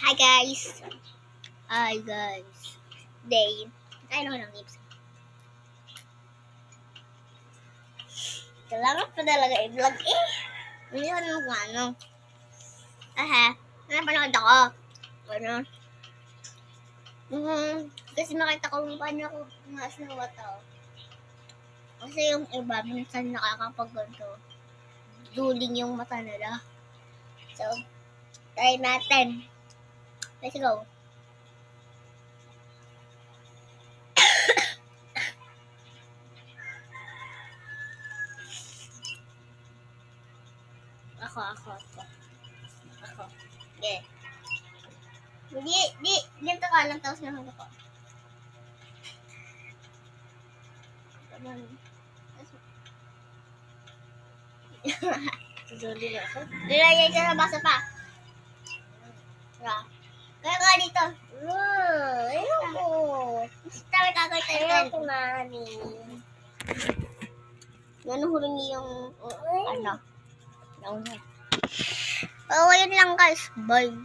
Hi guys! Hi guys! Day. Ay, no, ng lips. Kailangan pa talaga i-vlog eh. Hindi ko naman kung ano. Napanood ako. Ano? Kasi makita ko kung paano ako mas ng mata. Kasi yung iba, minsan nakakapag-ganto. Duling yung mata nila. So, try natin. Let's go. Ako. Okay. Di, ganito ka lang tapos naman ako. Dali na ako. Nilagay ka sa basa pa. Kaya ka dito. Ayoko. Tayo tayo. Ayoko na, honey. Nanuhulong yung ano. Nauna. Oh, ayun lang guys. Bye.